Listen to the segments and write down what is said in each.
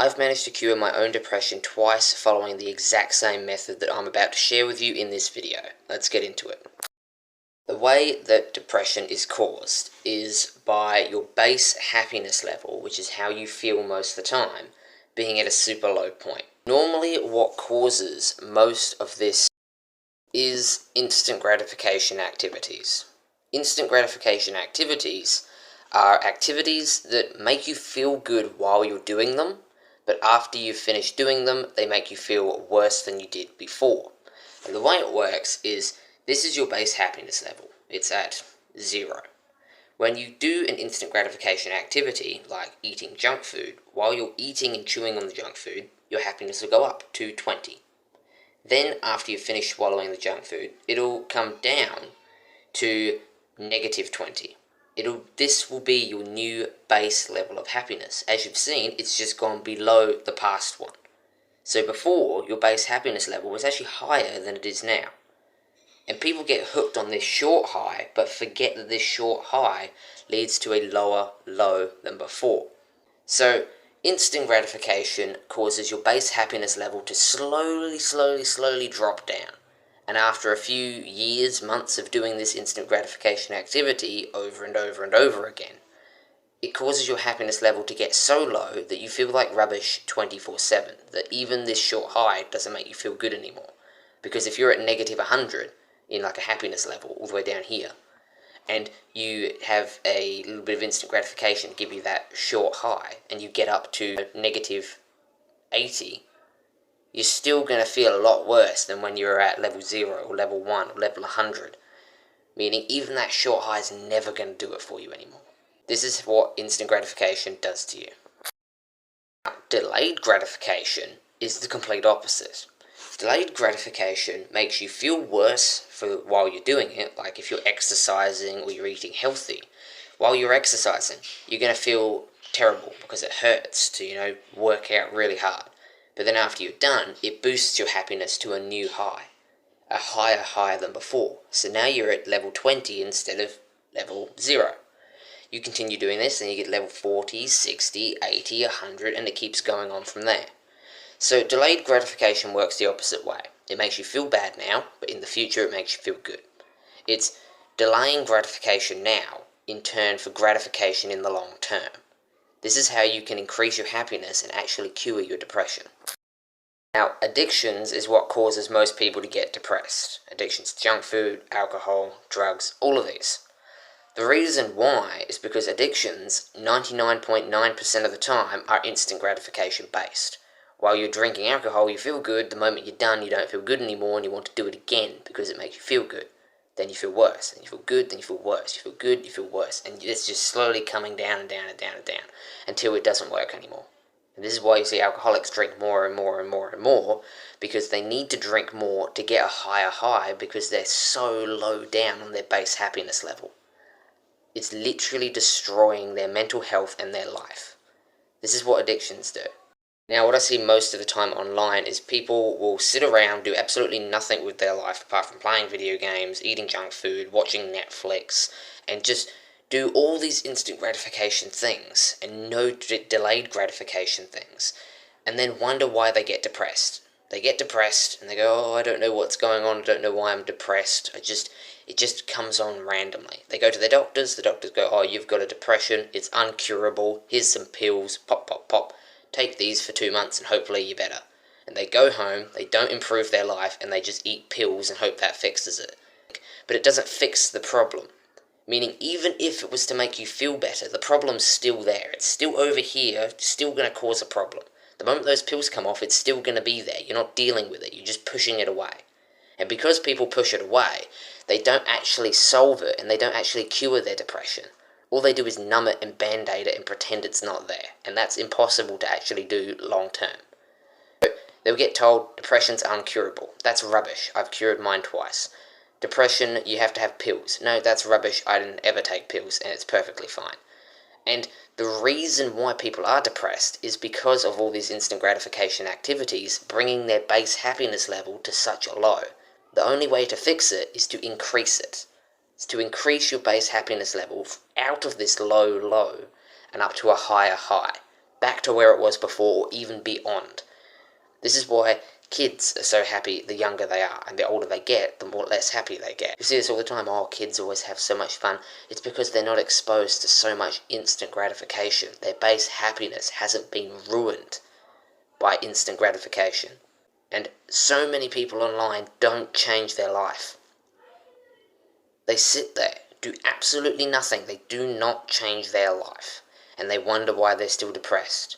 I've managed to cure my own depression twice following the exact same method that I'm about to share with you in this video. Let's get into it. The way that depression is caused is by your base happiness level, which is how you feel most of the time, being at a super low point. Normally, what causes most of this is instant gratification activities. Instant gratification activities are activities that make you feel good while you're doing them, but after you've finished doing them, they make you feel worse than you did before. And the way it works is, this is your base happiness level. It's at 0. When you do an instant gratification activity, like eating junk food, while you're eating and chewing on the junk food, your happiness will go up to 20. Then, after you've finished swallowing the junk food, it'll come down to negative 20. This will be your new base level of happiness. As you've seen, it's just gone below the past one. So before, your base happiness level was actually higher than it is now. And people get hooked on this short high, but forget that this short high leads to a lower low than before. So, instant gratification causes your base happiness level to slowly drop down. And after a few years, months of doing this instant gratification activity over and over again, it causes your happiness level to get so low that you feel like rubbish 24/7, that even this short high doesn't make you feel good anymore. Because if you're at negative 100 in like a happiness level all the way down here, and you have a little bit of instant gratification give you that short high, and you get up to negative 80, you're still going to feel a lot worse than when you're at level 0 or level 1 or level 100. Meaning even that short high is never going to do it for you anymore. This is what instant gratification does to you. Delayed gratification is the complete opposite. Delayed gratification makes you feel worse while you're doing it, like if you're exercising or you're eating healthy. While you're exercising, you're going to feel terrible because it hurts to, work out really hard. But then after you're done, it boosts your happiness to a new high. A higher high than before. So now you're at level 20 instead of level 0. You continue doing this and you get level 40, 60, 80, 100, and it keeps going on from there. So delayed gratification works the opposite way. It makes you feel bad now, but in the future it makes you feel good. It's delaying gratification now in turn for gratification in the long term. This is how you can increase your happiness and actually cure your depression. Now, addictions is what causes most people to get depressed. Addictions to junk food, alcohol, drugs, all of these. The reason why is because addictions, 99.9% of the time, are instant gratification based. While you're drinking alcohol, you feel good. The moment you're done, you don't feel good anymore and you want to do it again because it makes you feel good. Then you feel worse, then you feel good, then you feel worse. You feel good, you feel worse. And it's just slowly coming down and down and down and down until it doesn't work anymore. And this is why you see alcoholics drink more and more and more and more, because they need to drink more to get a higher high because they're so low down on their base happiness level. It's literally destroying their mental health and their life. This is what addictions do. Now, what I see most of the time online is people will sit around, do absolutely nothing with their life apart from playing video games, eating junk food, watching Netflix, and just do all these instant gratification things and no delayed gratification things, and then wonder why they get depressed. They get depressed and they go, oh, I don't know what's going on, I don't know why I'm depressed, it just comes on randomly. They go to the doctors go, oh, you've got a depression, it's uncurable, here's some pills, pop, pop, pop. Take these for 2 months and hopefully you're better. And they go home, they don't improve their life, and they just eat pills and hope that fixes it. But it doesn't fix the problem. Meaning, even if it was to make you feel better, the problem's still there. It's still over here, still going to cause a problem. The moment those pills come off, it's still going to be there. You're not dealing with it, you're just pushing it away. And because people push it away, they don't actually solve it, and they don't actually cure their depression. All they do is numb it and band-aid it and pretend it's not there. And that's impossible to actually do long term. So they'll get told depression's uncurable. That's rubbish. I've cured mine twice. Depression, you have to have pills. No, that's rubbish. I didn't ever take pills and it's perfectly fine. And the reason why people are depressed is because of all these instant gratification activities bringing their base happiness level to such a low. The only way to fix it is to increase it. To increase your base happiness level out of this low and up to a higher high. back to where it was before or even beyond. This is why kids are so happy the younger they are, and the older they get, the more less happy they get. You see this all the time, oh, kids always have so much fun. It's because they're not exposed to so much instant gratification. Their base happiness hasn't been ruined by instant gratification. And so many people online don't change their life. They sit there, do absolutely nothing. They do not change their life. And they wonder why they're still depressed.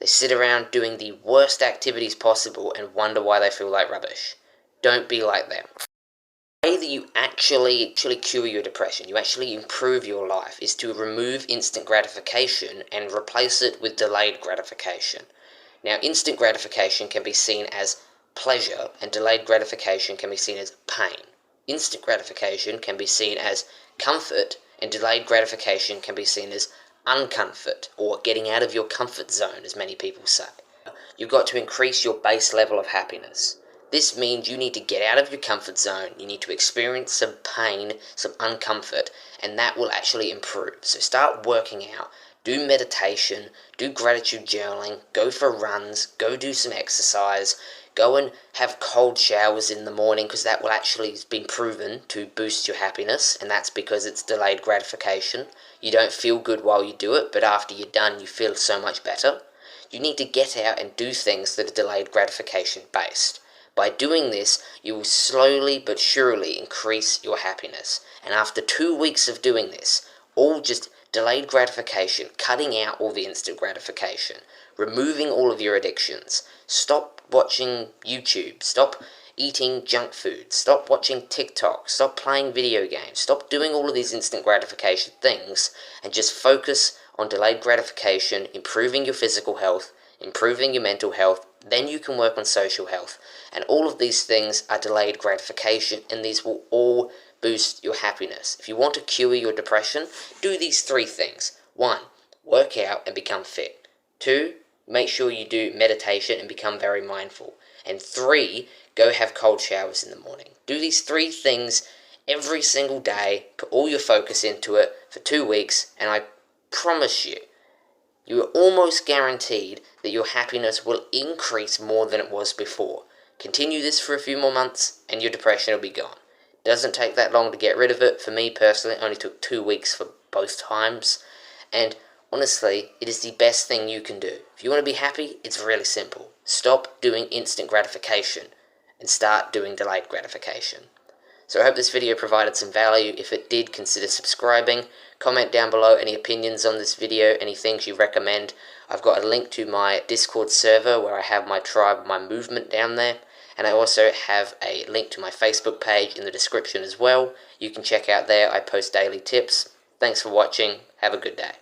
They sit around doing the worst activities possible and wonder why they feel like rubbish. Don't be like them. The way that you actually cure your depression, you actually improve your life, is to remove instant gratification and replace it with delayed gratification. Now, instant gratification can be seen as pleasure, and delayed gratification can be seen as pain. Instant gratification can be seen as comfort, and delayed gratification can be seen as uncomfort, or getting out of your comfort zone, as many people say. You've got to increase your base level of happiness. This means you need to get out of your comfort zone, you need to experience some pain, some uncomfort, and that will actually improve. So start working out, do meditation, do gratitude journaling, go for runs, go do some exercise, go and have cold showers in the morning, because that will actually be proven to boost your happiness, and that's because it's delayed gratification. You don't feel good while you do it, but after you're done, you feel so much better. You need to get out and do things that are delayed gratification based. By doing this, you will slowly but surely increase your happiness. And after 2 weeks of doing this, all just delayed gratification, cutting out all the instant gratification, removing all of your addictions, stop watching YouTube, stop eating junk food, stop watching TikTok, stop playing video games, stop doing all of these instant gratification things, and just focus on delayed gratification, improving your physical health, improving your mental health. Then you can work on social health. And all of these things are delayed gratification, and these will all boost your happiness. If you want to cure your depression, do these 3 things. 1, work out and become fit. 2, make sure you do meditation and become very mindful. And 3, go have cold showers in the morning. Do these 3 things every single day, put all your focus into it for 2 weeks, and I promise you, you are almost guaranteed that your happiness will increase more than it was before. Continue this for a few more months, and your depression will be gone. It doesn't take that long to get rid of it. For me personally, it only took 2 weeks for both times. And honestly, it is the best thing you can do. If you want to be happy, it's really simple. Stop doing instant gratification and start doing delayed gratification. So I hope this video provided some value. If it did, consider subscribing. Comment down below any opinions on this video, any things you recommend. I've got a link to my Discord server where I have my tribe, my movement down there. And I also have a link to my Facebook page in the description as well. You can check out there. I post daily tips. Thanks for watching. Have a good day.